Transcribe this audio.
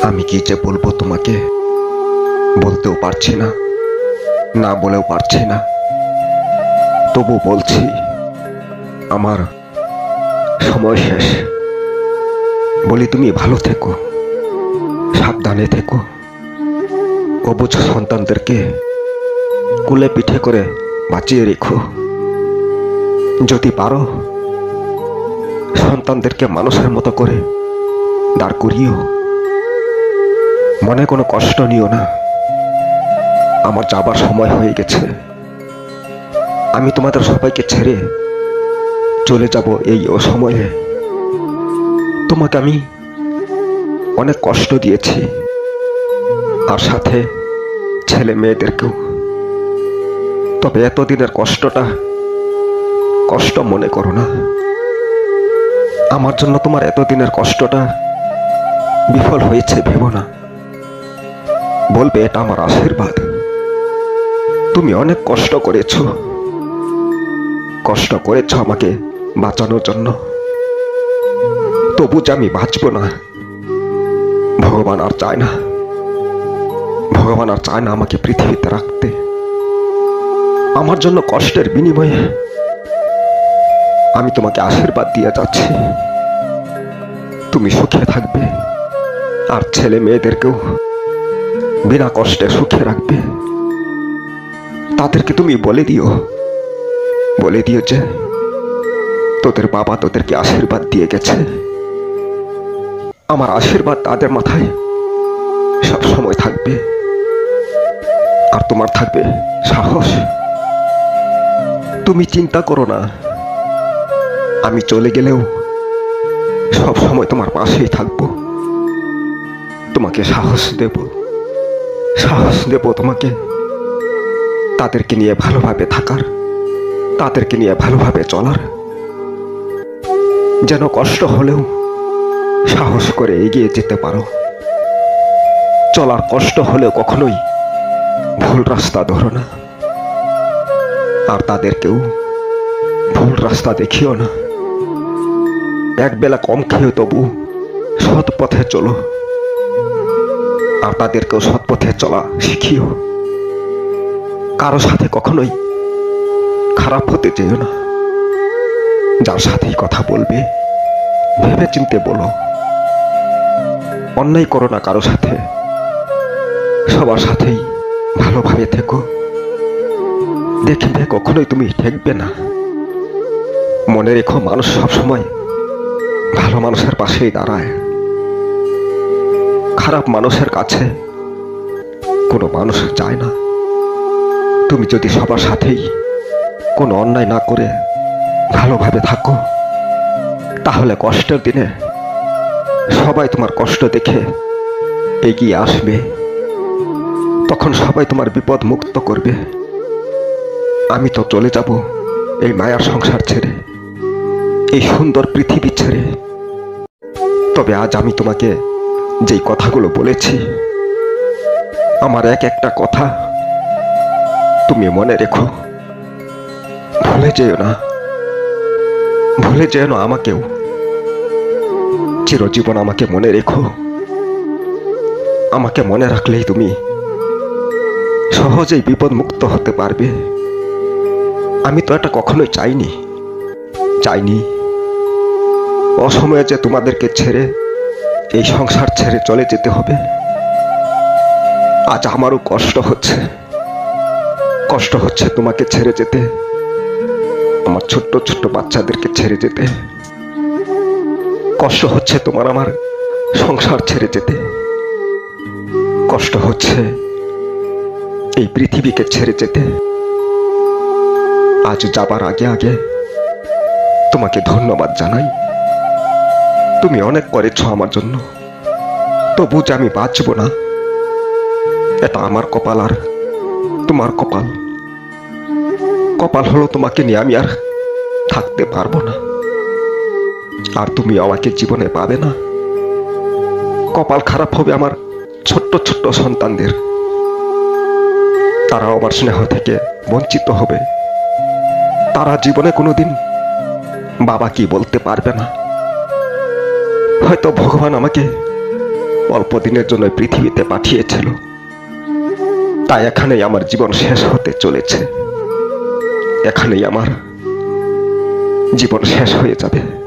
আমি কি যে বলবো তোমাকে, বলতেও পারছি না, না বলেও পারছি না। তবু বলছি, আমার সময় শেষ। বলি তুমি ভালো থেকো, সাবধানে থেকো। অবুঝ সন্তানদেরকে কুলে পিঠে করে বাঁচিয়ে রেখো। যদি পারো সন্তানদেরকে মানুষের মতো করে দাঁড় করিও। মনে কোনো কষ্ট নিও না। আমার যাবার সময় হয়ে গেছে। আমি তোমাদের সবাইকে ছেড়ে চলে যাব এই অসময়ে। তোমাকে আমি অনেক কষ্ট দিয়েছি, আর সাথে ছেলে মেয়েদেরকেও। তবে এতদিনের কষ্টটা কষ্ট মনে করো না। আমার জন্য তোমার এতদিনের কষ্টটা বিফল হয়েছে ভেবো না। বলবে এটা আমার আশীর্বাদ। তুমি অনেক কষ্ট করেছো আমাকে বাঁচানোর জন্য। তবু যে আমি বাঁচবো না, ভগবান আর চায় না। ভগবান আর চায় না আমাকে পৃথিবীতে রাখতে। আমার জন্য কষ্টের বিনিময়ে আমি তোমাকে আশীর্বাদ দিয়ে যাচ্ছি। তুমি সুখে থাকবে, আর ছেলে মেয়েদেরকেও বিনা কষ্টে সুখে রাখবে। তাদেরকে তুমি বলে দিও যে তোদের বাবা তোদেরকে আশীর্বাদ দিয়ে গেছে। আমার আশীর্বাদ তাদের মাথায় সব সময় থাকবে। আর তোমার থাকবে সাহস। তুমি চিন্তা করো না, আমি চলে গেলেও সব সময় তোমার পাশেই থাকবো। তোমাকে সাহস দেব তোমাকে, তাদেরকে নিয়ে ভালোভাবে থাকার, তাদেরকে নিয়ে ভালোভাবে চলার। যেন কষ্ট হলেও সাহস করে এগিয়ে যেতে পারো। চলার কষ্ট হলেও কখনোই ভুল রাস্তা ধরো না। আর তাদেরকেও ভুল রাস্তা দেখিও না। একবেলা কম খেয়ে তবু সৎ পথে চলো। আর তাদেরকেও সৎ পথে চলা শিখিও। কারো সাথে কখনোই খারাপ হতে চেয়েও না। যার সাথেই কথা বলবে ভেবে চিনতে বলো। অন্যায় করো না কারো সাথে। সবার সাথেই ভালোভাবে থেকো। দেখবে কখনোই তুমি ঠেকবে না। মনে রেখো, মানুষ সবসময় ভালো মানুষের পাশেই দাঁড়ায়। খারাপ মানুষের কাছে কোনো মানুষ যায় না। তুমি যদি সবার সাথেই কোনো অন্যায় না করে ভালোভাবে থাকো, তাহলে কষ্টের দিনে সবাই তোমার কষ্ট দেখে এগিয়ে আসবে। তখন সবাই তোমার বিপদ মুক্ত করবে। আমি তো চলে যাব এই মায়ার সংসার ছেড়ে, এই সুন্দর পৃথিবী ছেড়ে। তবে আজ আমি তোমাকে যেই কথাগুলো বলেছি, আমার এক একটা কথা তুমি মনে রেখো। ভুলে যেও না আমাকেও। চিরজীবন আমাকে মনে রেখো। আমাকে মনে রাখলেই তুমি সহজেই বিপদ মুক্ত হতে পারবে। আমি তো এটা কখনোই চাইনি অসময়ে যে তোমাদেরকে ছেড়ে, এই সংসার ছেড়ে চলে যেতে হবে। আজ আমারও কষ্ট হচ্ছে তোমাকে ছেড়ে যেতে, আমার ছোট্ট ছোট্ট বাচ্চাদেরকে ছেড়ে যেতে। কষ্ট হচ্ছে তোমার আমার সংসার ছেড়ে যেতে। কষ্ট হচ্ছে এই পৃথিবীকে ছেড়ে যেতে। আজ যাবার আগে তোমাকে ধন্যবাদ জানাই। তুমি অনেক করেছ আমার জন্য। তবু যে আমি বাঁচব না, এটা আমার কপাল আর তোমার কপাল হলো তোমাকে নিয়ে আমি আর থাকতে পারবো না। আর তুমি আমাকে জীবনে পাবে না। কপাল খারাপ হবে আমার ছোট্ট ছোট্ট সন্তানদের। তারা আমার স্নেহ থেকে বঞ্চিত হবে। তারা জীবনে কোনোদিন বাবা কি বলতে পারবে না। হয়তো ভগবান আমাকে অল্প দিনের জন্য পৃথিবীতে পাঠিয়েছিল, তাই এখানেই আমার জীবন শেষ হতে চলেছে। এখানেই আমার জীবন শেষ হয়ে যাবে।